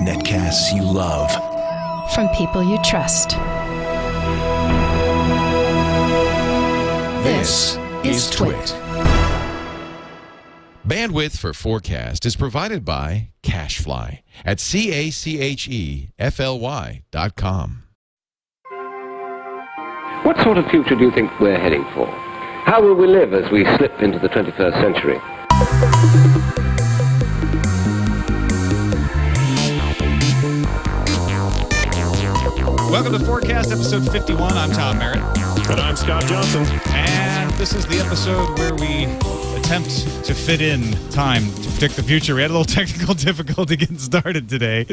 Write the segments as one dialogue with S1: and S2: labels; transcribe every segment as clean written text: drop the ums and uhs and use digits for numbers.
S1: Netcasts you love.
S2: From people you trust.
S1: This is Twit.
S3: Bandwidth for FourCast is provided by Cachefly at CACHEFLY.com.
S4: What sort of future do you think we're heading for? How will we live as we slip into the 21st century?
S5: Welcome to FourCast, episode 51. I'm Tom Merritt.
S6: And I'm Scott Johnson.
S5: And this is the episode where we attempt to fit in time to predict the future. We had a little technical difficulty getting started today.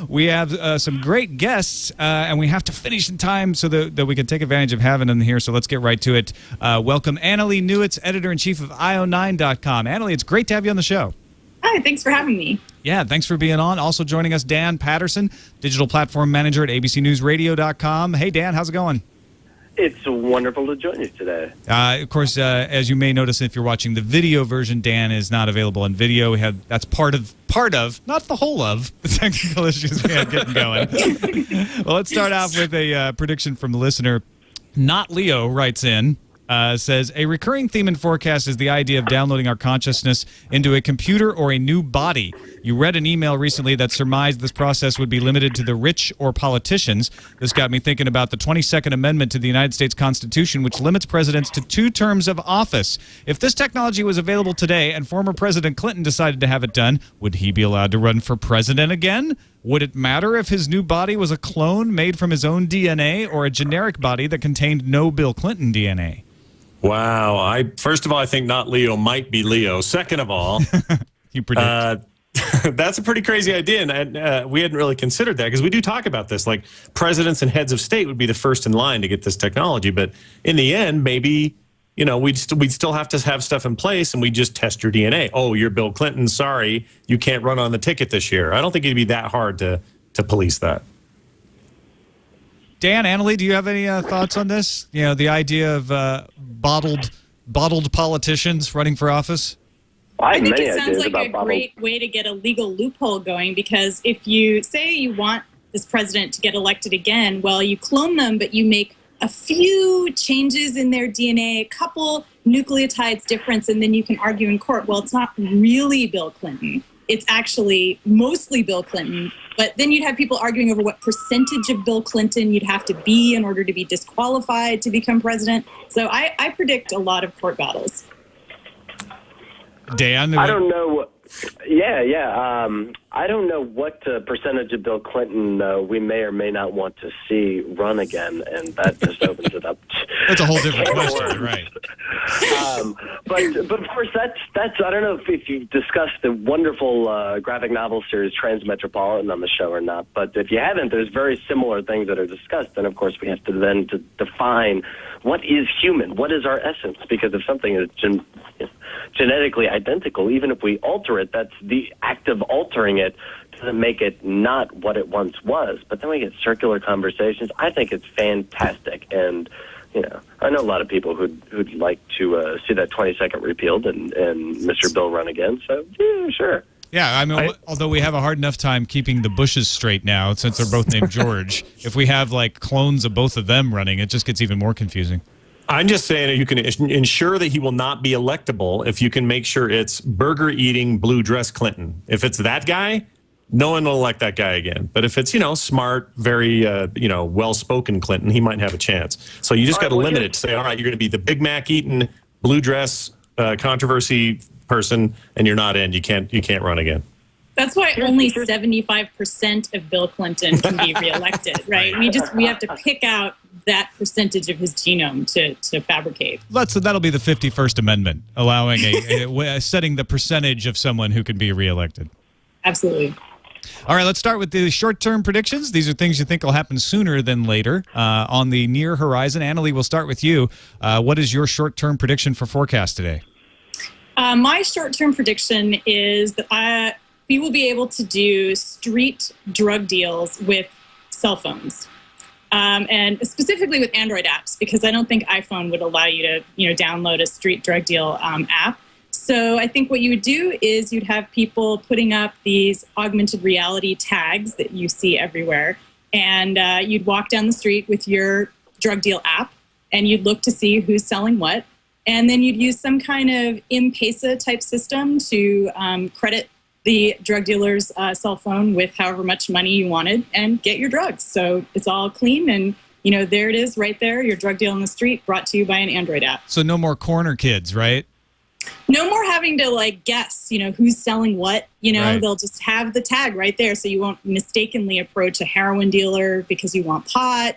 S5: We have some great guests, and we have to finish in time so that we can take advantage of having them here. So let's get right to it. Welcome Annalee Newitz, editor-in-chief of IO9.com. Annalee, it's great to have you on the show.
S7: Hi, thanks for having me.
S5: Yeah, thanks for being on. Also joining us, Dan Patterson, digital platform manager at abcnewsradio.com. Hey, Dan, how's it going?
S8: It's wonderful to join you today.
S5: Of course, as you may notice if you're watching the video version, Dan is not available on video. That's part of, not the whole of, the technical issues we had getting going. Well, let's start off with a prediction from the listener. Not Leo writes in. Says, a recurring theme in FourCast is the idea of downloading our consciousness into a computer or a new body. You read an email recently that surmised this process would be limited to the rich or politicians. This got me thinking about the 22nd Amendment to the United States Constitution, which limits presidents to 2 terms of office. If this technology was available today and former President Clinton decided to have it done, would he be allowed to run for president again? Would it matter if his new body was a clone made from his own DNA or a generic body that contained no Bill Clinton DNA?
S6: Wow. First of all, I think not Leo might be Leo. Second of all,
S5: you predict.
S6: That's a pretty crazy idea, and we hadn't really considered that because we do talk about this. Like presidents and heads of state would be the first in line to get this technology, but in the end, maybe we'd still have to have stuff in place, and we just test your DNA. Oh, you're Bill Clinton. Sorry, you can't run on the ticket this year. I don't think it'd be that hard to police that.
S5: Dan, Annalee, do you have any thoughts on this? The idea of bottled politicians running for office?
S7: I think it sounds like a great way to get a legal loophole going, because if you say you want this president to get elected again, well, you clone them, but you make a few changes in their DNA, a couple nucleotides difference, and then you can argue in court, well, it's not really Bill Clinton. It's actually mostly Bill Clinton. But then you'd have people arguing over what percentage of Bill Clinton you'd have to be in order to be disqualified to become president. So I predict a lot of court battles.
S5: Dan?
S8: I don't know. I don't know what percentage of Bill Clinton we may or may not want to see run again, and that just opens it up.
S5: That's a whole different question, right?
S8: But of course, that's. I don't know if you discussed the wonderful graphic novel series Transmetropolitan on the show or not. But if you haven't, there's very similar things that are discussed, and of course, we have to then define what is human, what is our essence, because if something is genetically identical, even if we alter it, that's the act of altering it doesn't make it not what it once was. But then we get circular conversations. I think it's fantastic, and I know a lot of people who'd like to see that 22nd repealed and Mr. Bill run again. So yeah, sure.
S5: Yeah, I mean, although we have a hard enough time keeping the Bushes straight now, since they're both named George, if we have like clones of both of them running, it just gets even more confusing.
S6: I'm just saying that you can ensure that he will not be electable if you can make sure it's burger-eating, blue-dress Clinton. If it's that guy, no one will elect that guy again. But if it's, smart, very, well-spoken Clinton, he might have a chance. So you just got to limit it to say, all right, you're going to be the Big Mac-eating, blue-dress controvery person, and you're not in. You can't run again.
S7: That's why only 75% of Bill Clinton can be reelected, right? We have to pick out that percentage of his genome to fabricate.
S5: That'll be the 51st Amendment, allowing setting the percentage of someone who can be reelected.
S7: Absolutely.
S5: All right, let's start with the short-term predictions. These are things you think will happen sooner than later on the near horizon. Annalee, we'll start with you. What is your short-term prediction for FourCast today?
S7: My short-term prediction is that we will be able to do street drug deals with cell phones. And specifically with Android apps, because I don't think iPhone would allow you to, download a street drug deal app. So I think what you would do is you'd have people putting up these augmented reality tags that you see everywhere. And you'd walk down the street with your drug deal app and you'd look to see who's selling what. And then you'd use some kind of M-Pesa type system to credit the drug dealer's cell phone with however much money you wanted and get your drugs. So it's all clean and, there it is right there, your drug deal on the street brought to you by an Android app.
S5: So no more corner kids, right?
S7: No more having to guess, who's selling what,
S5: Right.
S7: They'll just have the tag right there so you won't mistakenly approach a heroin dealer because you want pot,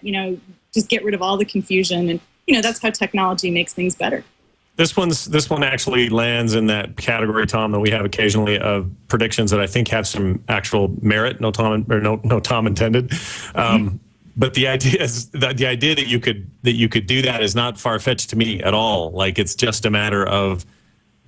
S7: just get rid of all the confusion. And, that's how technology makes things better.
S6: This one actually lands in that category, Tom, that we have occasionally of predictions that I think have some actual merit. No Tom intended. But the idea is the idea that you could do that is not far fetched to me at all. Like it's just a matter of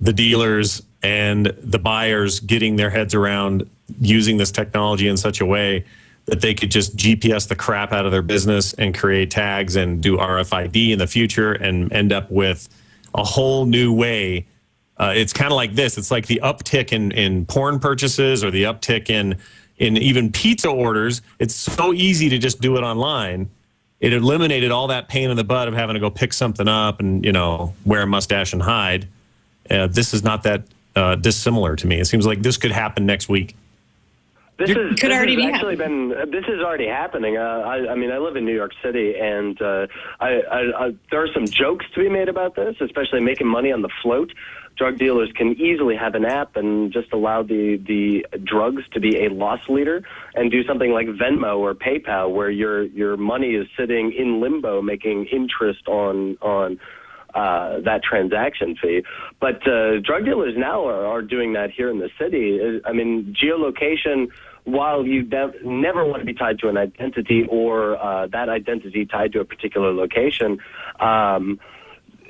S6: the dealers and the buyers getting their heads around using this technology in such a way that they could just GPS the crap out of their business and create tags and do RFID in the future and end up with a whole new way. It's kind of like this. It's like the uptick in porn purchases or the uptick in even pizza orders. It's so easy to just do it online. It eliminated all that pain in the butt of having to go pick something up and, wear a mustache and hide. This is not that dissimilar to me. It seems like this could happen next week.
S8: This is already happening. I live in New York City, and there are some jokes to be made about this, especially making money on the float. Drug dealers can easily have an app and just allow the drugs to be a loss leader and do something like Venmo or PayPal, where your money is sitting in limbo, making interest on that transaction fee. But drug dealers now are doing that here in the city. Geolocation, while you never want to be tied to an identity or that identity tied to a particular location,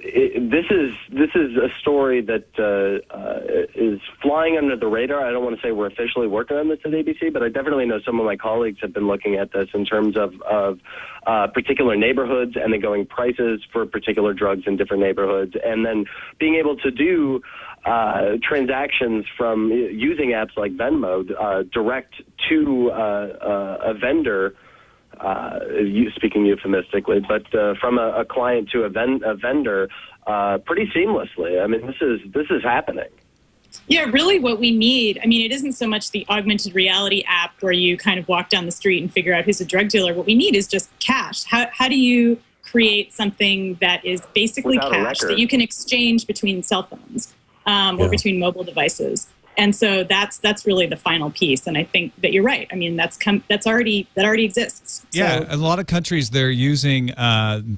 S8: this is a story that is flying under the radar. I don't want to say we're officially working on this at ABC, but I definitely know some of my colleagues have been looking at this in terms of particular neighborhoods and then going prices for particular drugs in different neighborhoods, and then being able to do transactions from using apps like Venmo direct to a vendor. Speaking euphemistically, but from a client to a vendor, pretty seamlessly. This is happening.
S7: Yeah, really what we need, it isn't so much the augmented reality app where you kind of walk down the street and figure out who's a drug dealer. What we need is just cash. How do you create something that is basically
S8: without
S7: cash that you can exchange between cell phones or between mobile devices? And so that's really the final piece. And I think that you're right. That already exists. So.
S5: Yeah, a lot of countries, they're using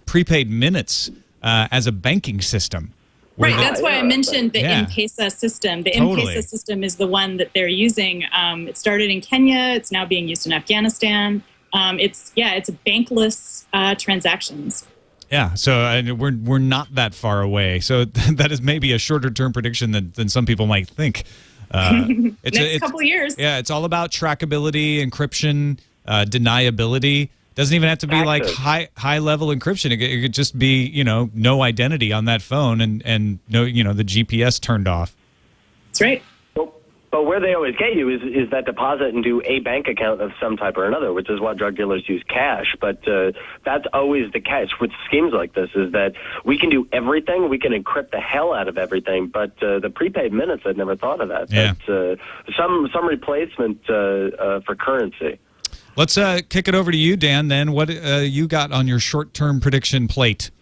S5: prepaid minutes as a banking system.
S7: Right, that's why I mentioned the M-Pesa system. The M-Pesa system is the one that they're using. It started in Kenya. It's now being used in Afghanistan. It's bankless transactions.
S5: Yeah, so we're not that far away. So that is maybe a shorter term prediction than some people might think.
S7: Next couple of years.
S5: Yeah, it's all about trackability, encryption, deniability. Doesn't even have to be like high level encryption. It could just be, no identity on that phone and no, the GPS turned off.
S7: That's right.
S8: But where they always get you is that deposit into a bank account of some type or another, which is why drug dealers use cash. But that's always the catch with schemes like this, is that we can do everything. We can encrypt the hell out of everything. But the prepaid minutes, I'd never thought of that.
S5: Yeah.
S8: That's some replacement for currency.
S5: Let's kick it over to you, Dan, then. What you got on your short-term prediction plate,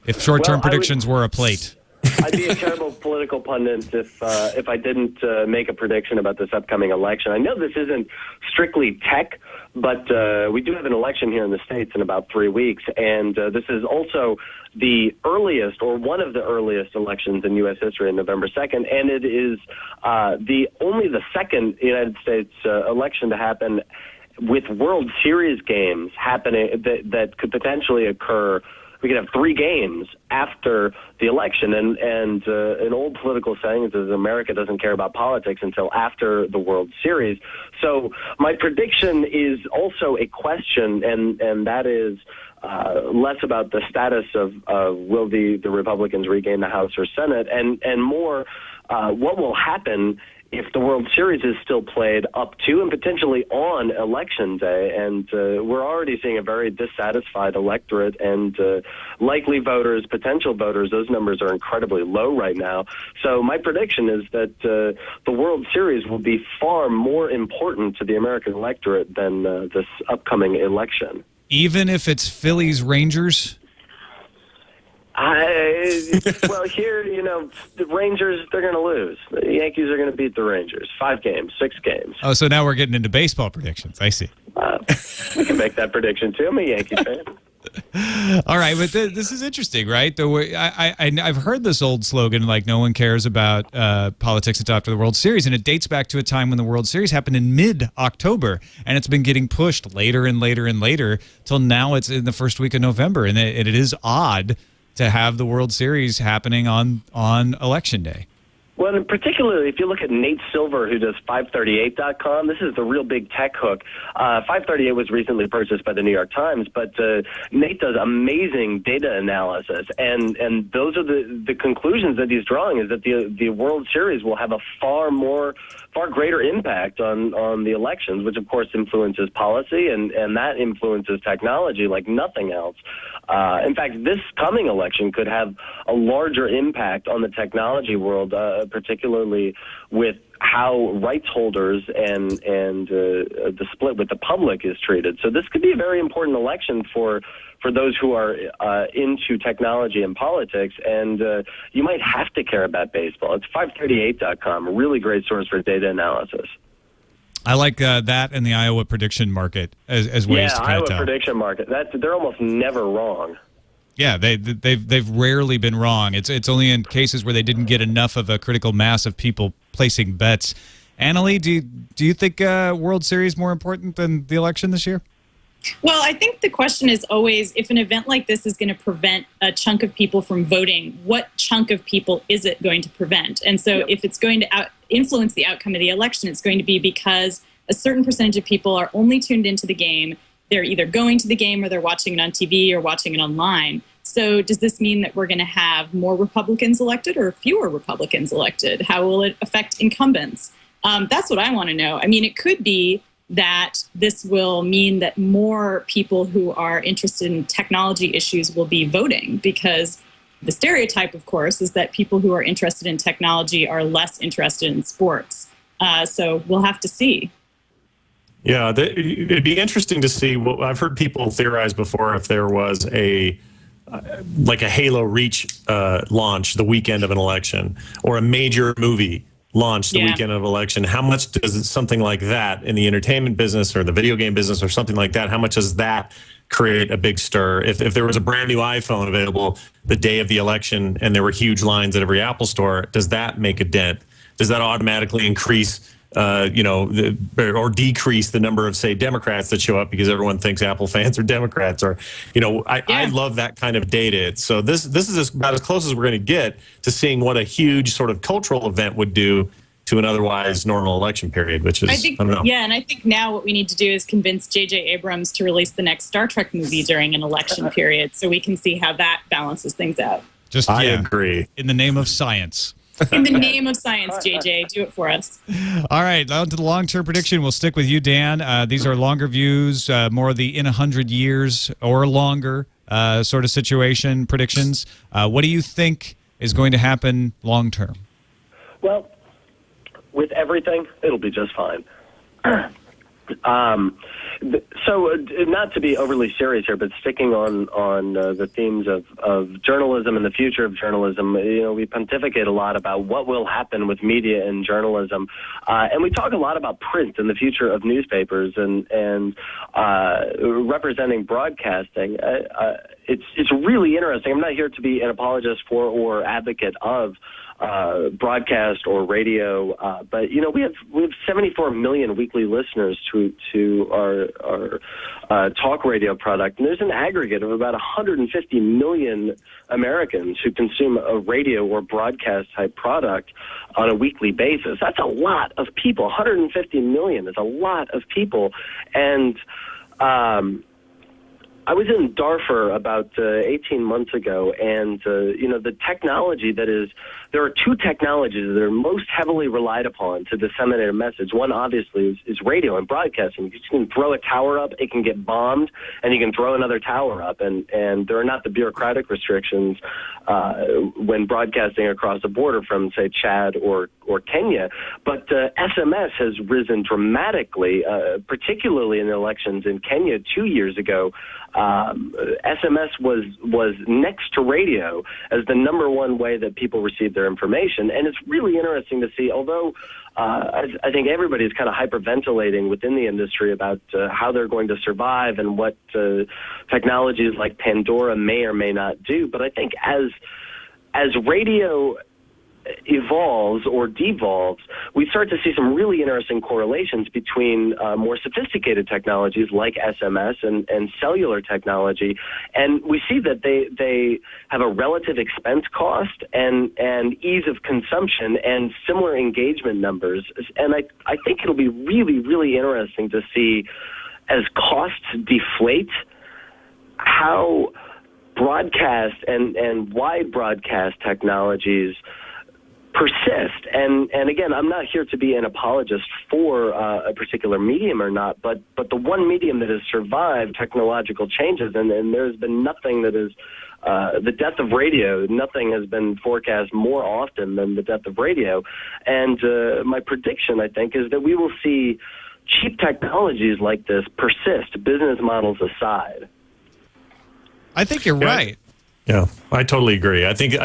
S5: if short-term predictions were a plate?
S8: I'd be a terrible political pundit if I didn't make a prediction about this upcoming election. I know this isn't strictly tech, but we do have an election here in the States in about 3 weeks, and this is also the earliest or one of the earliest elections in U.S. history on November 2nd, and it is only the second United States election to happen with World Series games happening that could potentially occur. We could have 3 games after the election, and an old political saying is America doesn't care about politics until after the World Series. So my prediction is also a question, and that is less about the status of will the Republicans regain the House or Senate, and more what will happen if the World Series is still played up to and potentially on Election Day. And we're already seeing a very dissatisfied electorate and likely voters, potential voters. Those numbers are incredibly low right now. So my prediction is that the World Series will be far more important to the American electorate than this upcoming election.
S5: Even if it's Phillies Rangers?
S8: Well, here, the Rangers, they're going to lose. The Yankees are going to beat the Rangers. 5 games, 6 games.
S5: Oh, so now we're getting into baseball predictions. I see.
S8: We can make that prediction, too. I'm a Yankee fan.
S5: All right, but this is interesting, right? I've heard this old slogan, like, no one cares about politics until after the World Series, and it dates back to a time when the World Series happened in mid-October, and it's been getting pushed later and later and later till now it's in the first week of November, and it is odd to have the World Series happening on Election Day.
S8: Well, and particularly if you look at Nate Silver, who does 538.com, this is the real big tech hook. 538 was recently purchased by the New York Times, but Nate does amazing data analysis, and those are the conclusions that he's drawing, is that the World Series will have a far greater impact on the elections, which of course influences policy, and that influences technology like nothing else. In fact, this coming election could have a larger impact on the technology world, particularly with how rights holders and the split with the public is treated. So this could be a very important election for those who are into technology and politics, and you might have to care about baseball. It's 538.com, a really great source for data analysis.
S5: I like that and the Iowa prediction market as ways to kind of tell.
S8: Iowa prediction market. They're almost never wrong.
S5: Yeah, they've rarely been wrong. It's only in cases where they didn't get enough of a critical mass of people placing bets. Annalee, do you think World Series more important than the election this year?
S7: Well, I think the question is always, if an event like this is going to prevent a chunk of people from voting, what chunk of people is it going to prevent? And so if it's going to influence the outcome of the election, it's going to be because a certain percentage of people are only tuned into the game. They're either going to the game or they're watching it on TV or watching it online. So does this mean that we're going to have more Republicans elected or fewer Republicans elected? How will it affect incumbents? That's what I want to know. I mean, it could be that this will mean that more people who are interested in technology issues will be voting, because the stereotype, of course, is that people who are interested in technology are less interested in sports. So we'll have to see.
S6: Yeah, it'd be interesting to see. I've heard people theorize before, if there was like a Halo Reach launch the weekend of an election, or a major movie launch the weekend of election, how much does something like that in the entertainment business or the video game business or something like that, how much does that create a big stir? If there was a brand new iPhone available the day of the election and there were huge lines at every Apple store, does that make a dent? Does that automatically increase or decrease the number of, say, Democrats that show up because everyone thinks Apple fans are Democrats? Or, I love that kind of data. So this is about as close as we're going to get to seeing what a huge sort of cultural event would do to an otherwise normal election period, which is, I don't know.
S7: Yeah, and I think now what we need to do is convince J.J. Abrams to release the next Star Trek movie during an election period, so we can see how that balances things out.
S6: I agree.
S5: In the name of science.
S7: In the name of science, JJ, do it for us.
S5: All right, on to the long-term prediction. We'll stick with you, Dan. These are longer views, more of the in 100 years or longer sort of situation predictions. What do you think is going to happen long-term?
S8: Well, with everything, it'll be just fine. So not to be overly serious here, but sticking on the themes of journalism and the future of journalism, we pontificate a lot about what will happen with media and journalism, and we talk a lot about print and the future of newspapers and representing broadcasting. It's really interesting. I'm not here to be an apologist for or advocate of broadcast or radio, but we have 74 million weekly listeners to our talk radio product, and there's an aggregate of about 150 million Americans who consume a radio or broadcast type product on a weekly basis. That's a lot of people. 150 million is a lot of people, and I was in Darfur about 18 months ago, and the technology there are two technologies that are most heavily relied upon to disseminate a message. One, obviously, is radio and broadcasting. You can throw a tower up, it can get bombed, and you can throw another tower up, and there are not the bureaucratic restrictions when broadcasting across the border from, say, Chad or Kenya. But SMS has risen dramatically, particularly in the elections in Kenya 2 years ago. SMS was next to radio as the number one way that people receive their information. And it's really interesting to see, although I think everybody's kind of hyperventilating within the industry about how they're going to survive and what technologies like Pandora may or may not do. But I think as radio evolves or devolves, we start to see some really interesting correlations between more sophisticated technologies like SMS and cellular technology. And we see that they have a relative expense cost and ease of consumption and similar engagement numbers. And I think it'll be really, really interesting to see, as costs deflate, how broadcast and wide broadcast technologies persist. And again, I'm not here to be an apologist for a particular medium or not, but the one medium that has survived technological changes, and there's been nothing that is the death of radio. Nothing has been forecast more often than the death of radio. And my prediction, I think, is that we will see cheap technologies like this persist, business models aside.
S5: I think you're right.
S6: Yeah, I totally agree. I think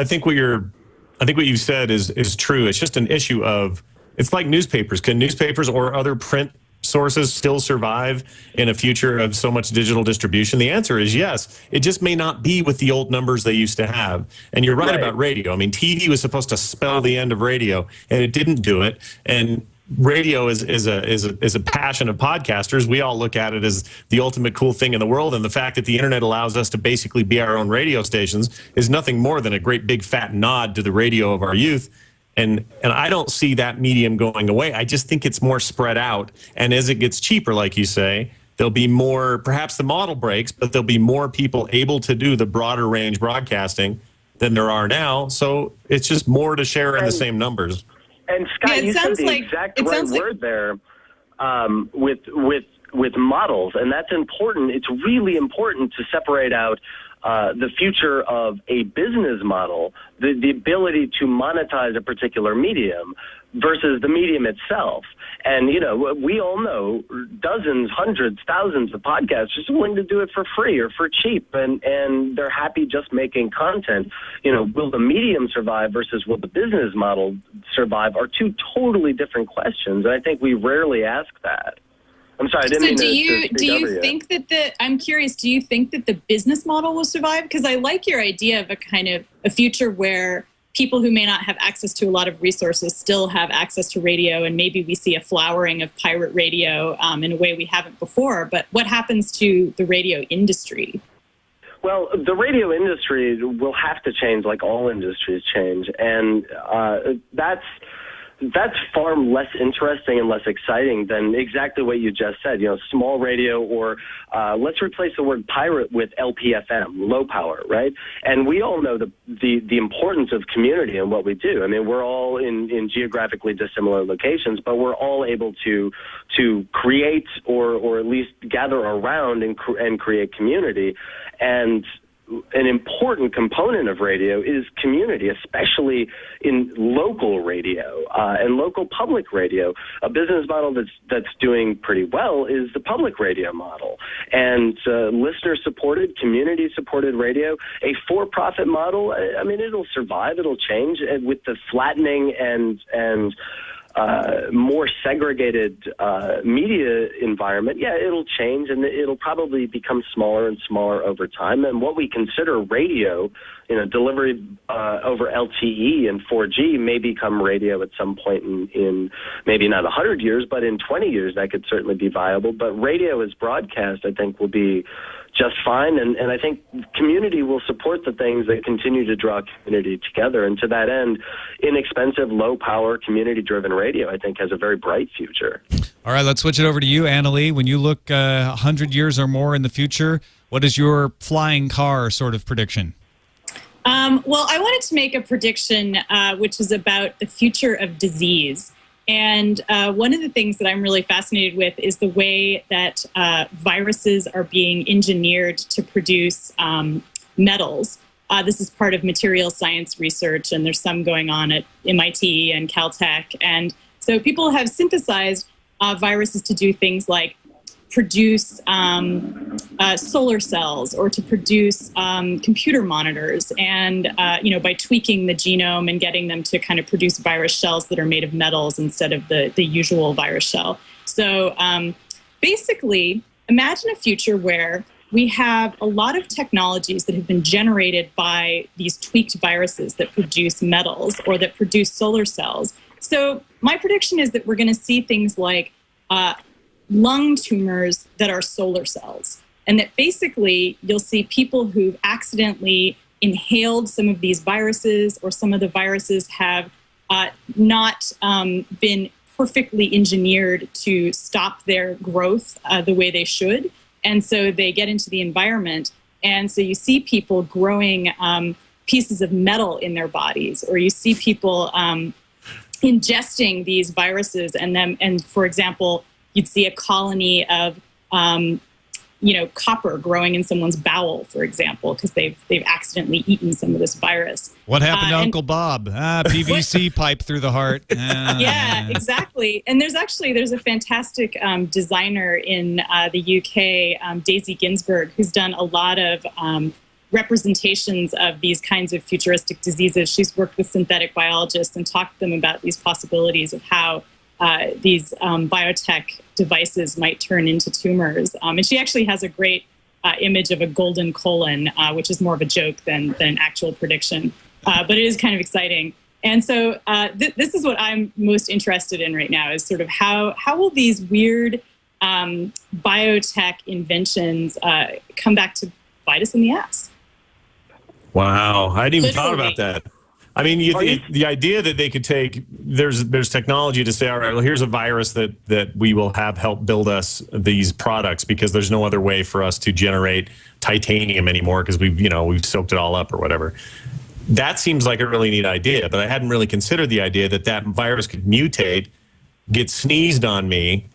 S6: what you've said is true. It's just an issue of, it's like newspapers. Can newspapers or other print sources still survive in a future of so much digital distribution? The answer is yes. It just may not be with the old numbers they used to have. And you're right about radio. I mean, TV was supposed to spell the end of radio, and it didn't do it. And radio is a passion of podcasters. We all look at it as the ultimate cool thing in the world, and the fact that the internet allows us to basically be our own radio stations is nothing more than a great big fat nod to the radio of our youth. And I don't see that medium going away. I just think it's more spread out, and as it gets cheaper, like you say, there'll be more, perhaps the model breaks, but there'll be more people able to do the broader range broadcasting than there are now. So it's just more to share in the same numbers.
S8: And Scott, you said the exact right word there with models, and that's important. It's really important to separate out the future of a business model, the ability to monetize a particular medium, versus the medium itself. And, we all know dozens, hundreds, thousands of podcasters are willing to do it for free or for cheap, and they're happy just making content. Will the medium survive versus will the business model survive are two totally different questions, and I think we rarely ask that. I'm sorry, I didn't mean to
S7: do you think that I'm curious, do you think that the business model will survive? Because I like your idea of a kind of a future where people who may not have access to a lot of resources still have access to radio, and maybe we see a flowering of pirate radio in a way we haven't before. But what happens to the radio industry?
S8: Well, the radio industry will have to change like all industries change, and that's far less interesting and less exciting than exactly what you just said. Small radio, or let's replace the word pirate with LPFM, low power, right? And we all know the importance of community in what we do. I mean, we're all in geographically dissimilar locations, but we're all able to create or at least gather around and create community. And an important component of radio is community, especially in local radio and local public radio. A business model that's doing pretty well is the public radio model, and listener-supported, community-supported radio. A for-profit model, I mean, it'll survive, it'll change with the flattening and more segregated media environment. Yeah, it'll change, and it'll probably become smaller and smaller over time. And what we consider radio, delivery over LTE and 4G may become radio at some point in maybe not 100 years, but in 20 years that could certainly be viable. But radio as broadcast, I think, will be just fine, and I think community will support the things that continue to draw community together. And to that end, inexpensive, low-power, community-driven radio, I think, has a very bright future.
S5: All right, let's switch it over to you, Annalee. When you look 100 years or more in the future, What is your flying car sort of prediction?
S7: Well, I wanted to make a prediction which is about the future of disease. And one of the things that I'm really fascinated with is the way that viruses are being engineered to produce metals. This is part of material science research, and there's some going on at MIT and Caltech. And so people have synthesized viruses to do things like produce solar cells or to produce computer monitors, and by tweaking the genome and getting them to kind of produce virus shells that are made of metals instead of the usual virus shell. So basically, imagine a future where we have a lot of technologies that have been generated by these tweaked viruses that produce metals or that produce solar cells. So my prediction is that we're going to see things like lung tumors that are solar cells, and that basically you'll see people who've accidentally inhaled some of these viruses, or some of the viruses have not been perfectly engineered to stop their growth the way they should. And so they get into the environment, and so you see people growing pieces of metal in their bodies, or you see people ingesting these viruses, and for example, you'd see a colony of copper growing in someone's bowel, for example, because they've accidentally eaten some of this virus.
S5: What happened to Uncle Bob? PVC pipe through the heart.
S7: Yeah, exactly. And there's a fantastic designer in the UK, Daisy Ginsburg, who's done a lot of representations of these kinds of futuristic diseases. She's worked with synthetic biologists and talked to them about these possibilities of how these biotech devices might turn into tumors. And she actually has a great image of a golden colon, which is more of a joke than an actual prediction. But it is kind of exciting. And so this is what I'm most interested in right now, is sort of how will these weird biotech inventions come back to bite us in the ass?
S6: Wow. I hadn't even thought about that. I mean, the idea that they could take, there's technology to say, all right, well, here's a virus that we will have help build us these products, because there's no other way for us to generate titanium anymore because we've soaked it all up or whatever. That seems like a really neat idea, but I hadn't really considered the idea that virus could mutate, get sneezed on me,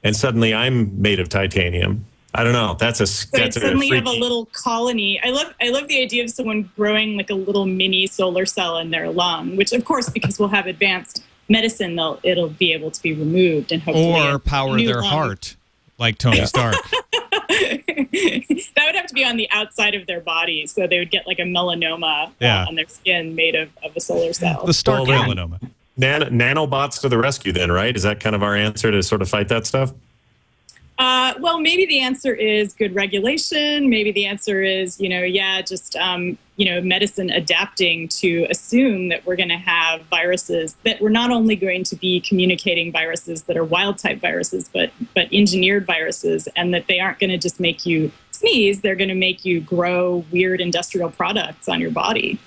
S6: and suddenly I'm made of titanium. I don't know.
S7: Suddenly you have a little colony. I love the idea of someone growing like a little mini solar cell in their lung, which of course, because we'll have advanced medicine, it'll be able to be removed and hopefully
S5: or power their heart, like Tony Stark.
S7: That would have to be on the outside of their body, so they would get like a melanoma on their skin made of a solar cell.
S5: The Stark melanoma.
S6: Nanobots to the rescue, then, right? Is that kind of our answer to sort of fight that stuff?
S7: Well, maybe the answer is good regulation. Maybe the answer is, medicine adapting to assume that we're going to have viruses, that we're not only going to be communicating viruses that are wild type viruses, but engineered viruses, and that they aren't going to just make you sneeze. They're going to make you grow weird industrial products on your body.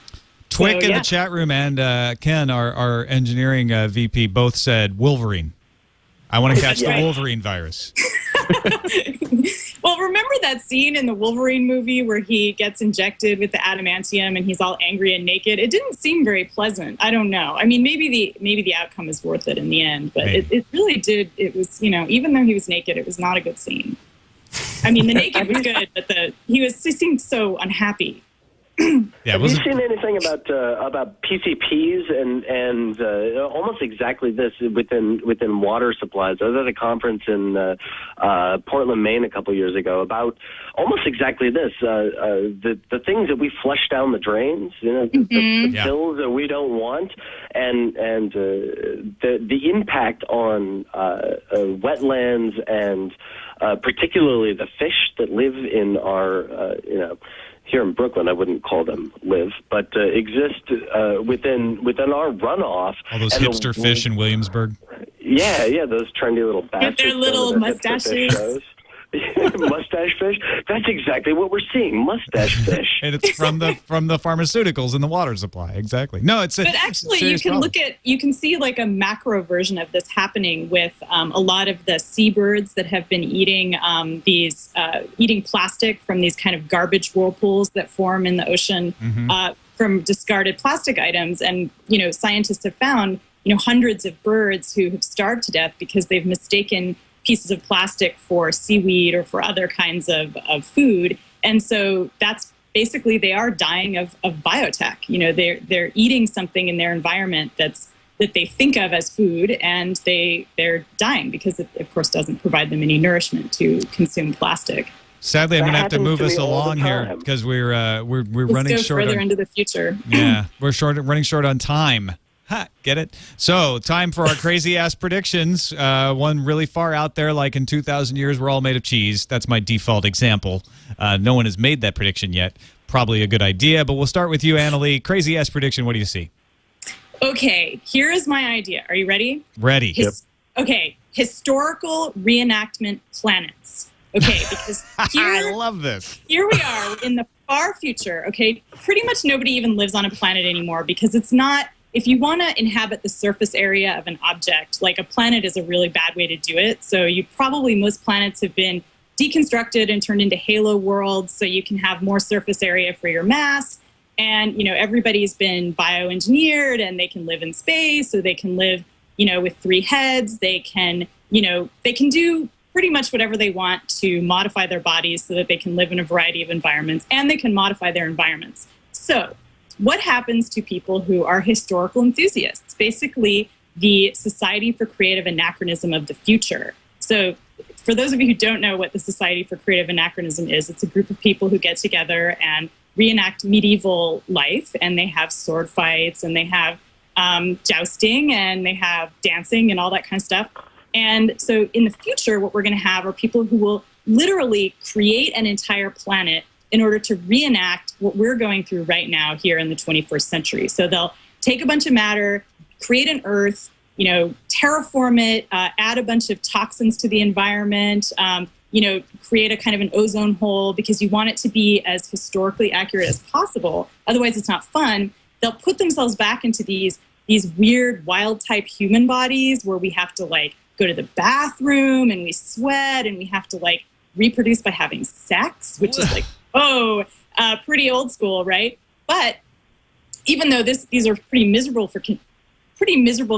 S5: Twick in the chat room and Ken, our engineering VP, both said Wolverine. I want to catch the Wolverine virus.
S7: Well, remember that scene in the Wolverine movie where he gets injected with the adamantium and he's all angry and naked? It didn't seem very pleasant. I don't know. I mean, maybe the outcome is worth it in the end, but it really did. It was, even though he was naked, it was not a good scene. I mean, the naked was good, but he seemed so unhappy.
S8: Have you seen anything about PCPs and almost exactly this within water supplies? I was at a conference in Portland, Maine a couple years ago about almost exactly this: the things that we flush down the drains, the pills that we don't want, and the impact on wetlands and particularly the fish that live in our here in Brooklyn, I wouldn't call them live, but exist within our runoff.
S5: All those hipster fish in Williamsburg.
S8: Yeah, those trendy little bastards.
S7: With their little mustaches.
S8: Mustache fish? That's exactly what we're seeing, mustache fish.
S5: And it's from the pharmaceuticals in the water supply. Exactly. No, it's
S7: But actually, you can see like a macro version of this happening with a lot of the seabirds that have been eating eating plastic from these kind of garbage whirlpools that form in the ocean from discarded plastic items. And, scientists have found, hundreds of birds who have starved to death because they've mistaken pieces of plastic for seaweed or for other kinds of food. And so that's basically, they are dying of biotech. They're eating something in their environment that they think of as food, and they're dying because it, of course, doesn't provide them any nourishment to consume plastic.
S5: Sadly, I'm going to have to move us along here because we're running short.
S7: Further into the future.
S5: Yeah, we're running short on time. Ha, get it? So, time for our crazy-ass predictions. One really far out there, like in 2,000 years, we're all made of cheese. That's my default example. No one has made that prediction yet. Probably a good idea, but we'll start with you, Annalee. Crazy-ass prediction, what do you see? Okay,
S7: here is my idea. Are you ready?
S5: Ready.
S6: Yep.
S7: Okay, historical reenactment planets. Okay, because
S5: I love this.
S7: Here we are in the far future, okay? Pretty much nobody even lives on a planet anymore because it's not... If you want to inhabit the surface area of an object, like a planet is a really bad way to do it. So most planets have been deconstructed and turned into halo worlds so you can have more surface area for your mass. And, everybody's been bioengineered and they can live in space, so they can live, with 3 heads. They can, they can do pretty much whatever they want to modify their bodies so that they can live in a variety of environments, and they can modify their environments. So what happens to people who are historical enthusiasts? Basically, the Society for Creative Anachronism of the future. So for those of you who don't know what the Society for Creative Anachronism is, it's a group of people who get together and reenact medieval life, and they have sword fights, and they have jousting, and they have dancing and all that kind of stuff. And so in the future, what we're going to have are people who will literally create an entire planet in order to reenact what we're going through right now here in the 21st century. So they'll take a bunch of matter, create an Earth, terraform it, add a bunch of toxins to the environment, create a kind of an ozone hole because you want it to be as historically accurate as possible. Otherwise, it's not fun. They'll put themselves back into these weird wild type human bodies where we have to go to the bathroom and we sweat and we have to reproduce by having sex, which is pretty old school, right? But even though these are pretty miserable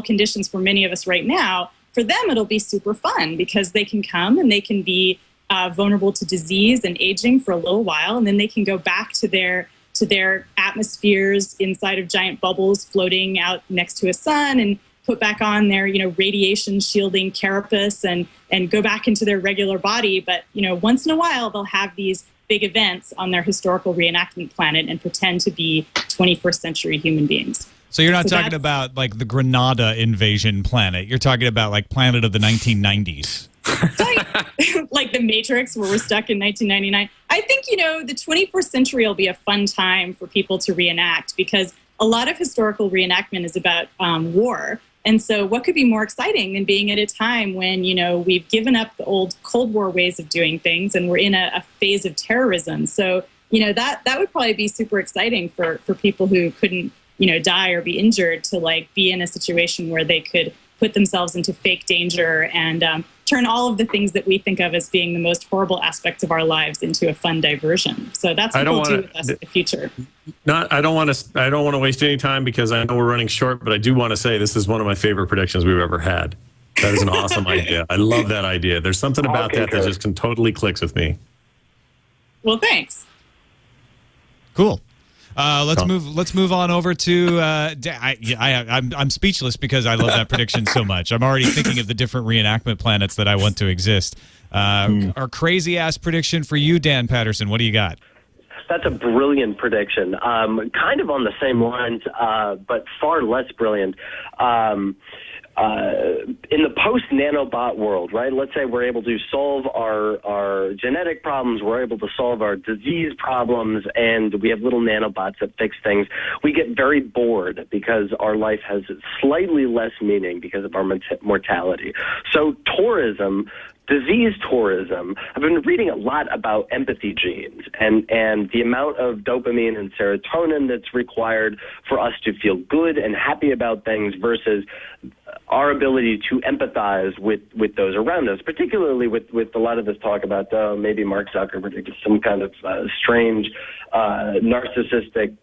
S7: conditions for many of us right now, for them it'll be super fun because they can come and they can be vulnerable to disease and aging for a little while, and then they can go back to their atmospheres inside of giant bubbles floating out next to a sun and put back on their radiation shielding carapace and go back into their regular body. But once in a while they'll have these big events on their historical reenactment planet and pretend to be 21st century human beings.
S5: So you're not talking about the Grenada invasion planet. You're talking about planet of the 1990s.
S7: Like the Matrix, where we're stuck in 1999. I think, the 21st century will be a fun time for people to reenact because a lot of historical reenactment is about war. And so what could be more exciting than being at a time when, we've given up the old Cold War ways of doing things and we're in a phase of terrorism. So, that would probably be super exciting for people who couldn't, die or be injured to be in a situation where they could put themselves into fake danger and turn all of the things that we think of as being the most horrible aspects of our lives into a fun diversion. So that's what we'll do with us in the future.
S6: I don't want to waste any time because I know we're running short, but I do want to say this is one of my favorite predictions we've ever had. That is an awesome idea. I love that idea. There's something about that just totally clicks with me.
S7: Well, thanks.
S5: Cool. Let's move on over to. I'm speechless because I love that prediction so much. I'm already thinking of the different reenactment planets that I want to exist. Our crazy ass prediction for you, Dan Patterson. What do you got?
S8: That's a brilliant prediction. Kind of on the same lines, but far less brilliant. in the post-nanobot world, right? Let's say we're able to solve our genetic problems, we're able to solve our disease problems, and we have little nanobots that fix things. We get very bored because our life has slightly less meaning because of our mortality. So tourism, disease tourism, I've been reading a lot about empathy genes and the amount of dopamine and serotonin that's required for us to feel good and happy about things versus our ability to empathize with those around us, particularly with a lot of this talk about maybe Mark Zuckerberg is some kind of strange narcissistic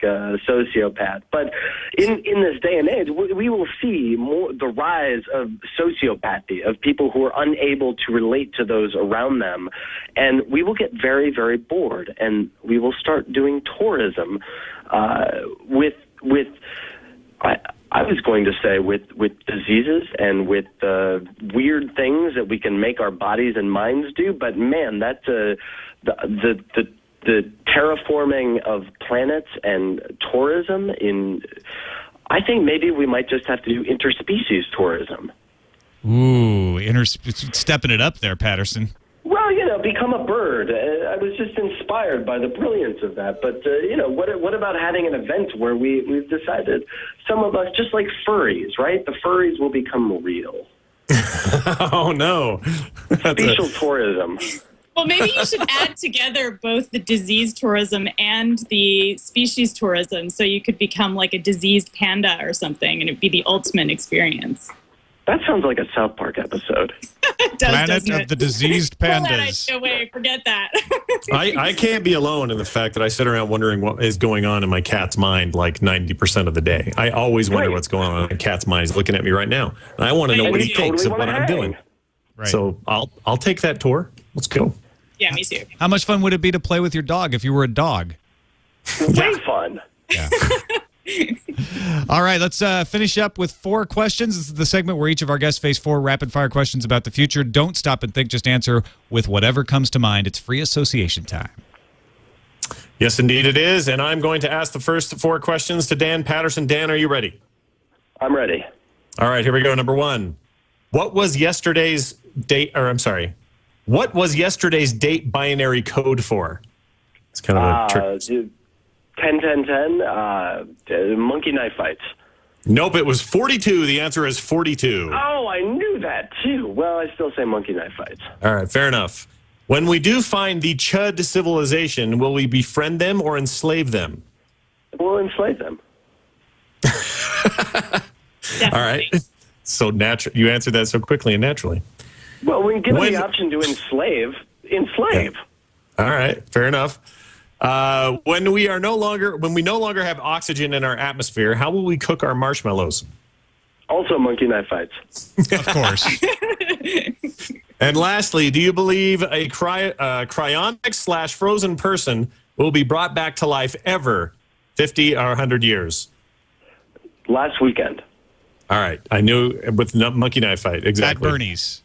S8: sociopath. But in this day and age, we will see more the rise of sociopathy, of people who are unable to relate to those around them. And we will get very, very bored, and we will start doing tourism I was going to say with diseases and with weird things that we can make our bodies and minds do, but man, that's the terraforming of planets and tourism I think maybe we might just have to do interspecies tourism.
S5: Ooh, stepping it up there, Patterson.
S8: Well, become a bird. I was just inspired by the brilliance of that. But, what about having an event where we've decided, some of us, just like furries, right? The furries will become real.
S6: Oh, no.
S8: Spatial tourism.
S7: Well, maybe you should add together both the disease tourism and the species tourism so you could become like a diseased panda or something, and it'd be the ultimate experience.
S8: That sounds like a South Park episode.
S7: It does,
S5: Planet of the Diseased Pandas.
S7: Pull that idea away. Forget that.
S6: I can't be alone in the fact that I sit around wondering what is going on in my cat's mind like 90% of the day. I always wonder what's going on in my cat's mind. He's looking at me right now. And I want to know what he thinks of what I'm doing.
S5: Right.
S6: So I'll take that tour. Let's go.
S7: Yeah, me too.
S5: How much fun would it be to play with your dog if you were a dog?
S8: Way fun.
S5: Yeah. All right, let's finish up with 4 questions. This is the segment where each of our guests face 4 rapid-fire questions about the future. Don't stop and think. Just answer with whatever comes to mind. It's free association time.
S6: Yes, indeed it is. And I'm going to ask the first 4 questions to Dan Patterson. Dan, are you ready?
S8: I'm ready.
S6: All right, here we go. Number 1. What was yesterday's date binary code for? It's kind of a trick.
S8: 10-10-10, monkey knife fights.
S6: Nope, it was 42. The answer is 42.
S8: Oh, I knew that too. Well, I still say monkey knife fights.
S6: All right, fair enough. When we do find the Chud civilization, will we befriend them or enslave them?
S8: We'll enslave them.
S6: All right. So natural. You answered that so quickly and naturally.
S8: Well, when given the option to enslave. Yeah.
S6: All right, fair enough. When we no longer have oxygen in our atmosphere, how will we cook our marshmallows?
S8: Also monkey knife fights.
S5: Of course.
S6: And lastly, do you believe a cryonic/frozen person will be brought back to life ever, 50 or 100 years?
S8: Last weekend.
S6: All right. I knew with monkey knife fight. Exactly.
S5: At Bernie's.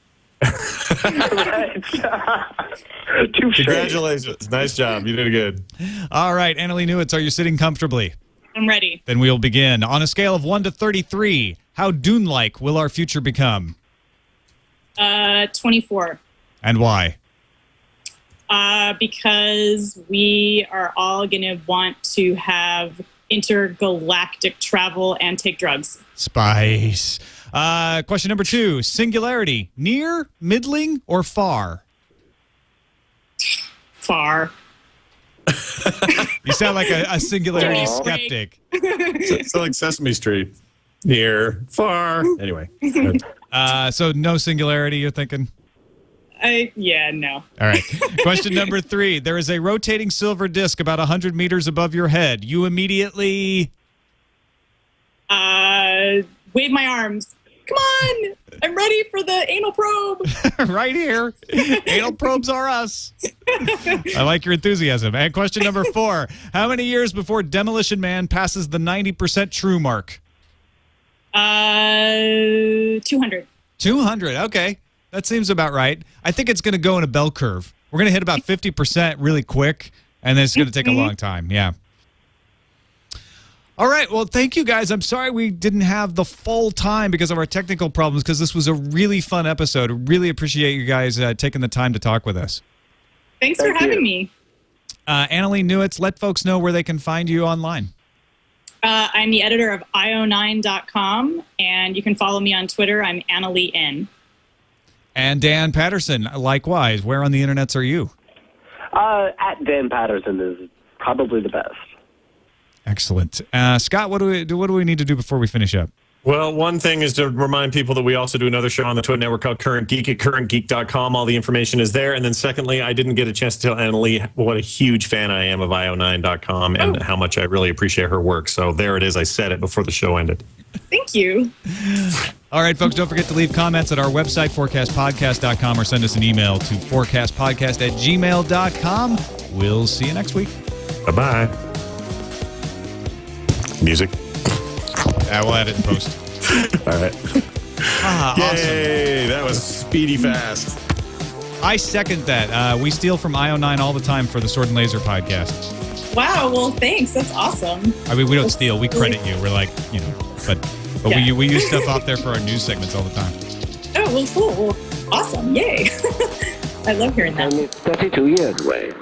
S6: Congratulations. Nice job. You did good.
S5: All right, Annalee Newitz, are you sitting comfortably?
S7: I'm ready.
S5: Then we'll begin. On a scale of 1 to 33, how Dune-like will our future become?
S7: 24.
S5: And why?
S7: Because we are all going to want to have intergalactic travel and take drugs.
S5: Spice. Question number 2. Singularity. Near, middling, or far?
S7: Far.
S5: You sound like a singularity skeptic.
S6: So like Sesame Street. Near, far. Anyway.
S5: So no singularity, you're thinking?
S7: No.
S5: All right. Question number 3. There is a rotating silver disc about 100 meters above your head. You immediately...
S7: wave my arms. Come on! I'm ready for the anal probe.
S5: Right here. Anal probes are us. I like your enthusiasm. And question number 4. How many years before Demolition Man passes the 90% true mark?
S7: 200.
S5: 200. Okay. That seems about right. I think it's going to go in a bell curve. We're going to hit about 50% really quick, and then it's going to take a long time. Yeah. All right. Well, thank you, guys. I'm sorry we didn't have the full time because of our technical problems, because this was a really fun episode. Really appreciate you guys taking the time to talk with us.
S7: Thanks for having me.
S5: Annalee Newitz, let folks know where they can find you online.
S7: I'm the editor of io9.com, and you can follow me on Twitter. I'm Annalee N.
S5: And Dan Patterson, likewise. Where on the internets are you?
S8: At Dan Patterson is probably the best.
S5: Excellent. Scott, what do we need to do before we finish up?
S6: Well, one thing is to remind people that we also do another show on the Twit Network called Current Geek at currentgeek.com. All the information is there. And then secondly, I didn't get a chance to tell Annalee what a huge fan I am of io9.com and how much I really appreciate her work. So there it is. I said it before the show ended.
S7: Thank you.
S5: All right, folks, don't forget to leave comments at our website, fourcastpodcast.com, or send us an email to fourcastpodcast@gmail.com. We'll see you next week.
S6: Bye-bye. Music.
S5: We'll add it in post.
S6: All right. Yay,
S5: Awesome.
S6: that was speedy fast.
S5: I second that. We steal from IO9 all the time for the Sword and Laser podcast.
S7: Wow, well, thanks. That's awesome.
S5: I mean, we don't steal. We credit you. We're like, but
S7: Yeah.
S5: we use stuff out there for our news segments all the time.
S7: Oh, well, cool. Well, awesome. Yay. I love hearing that.
S4: Only 32 years away.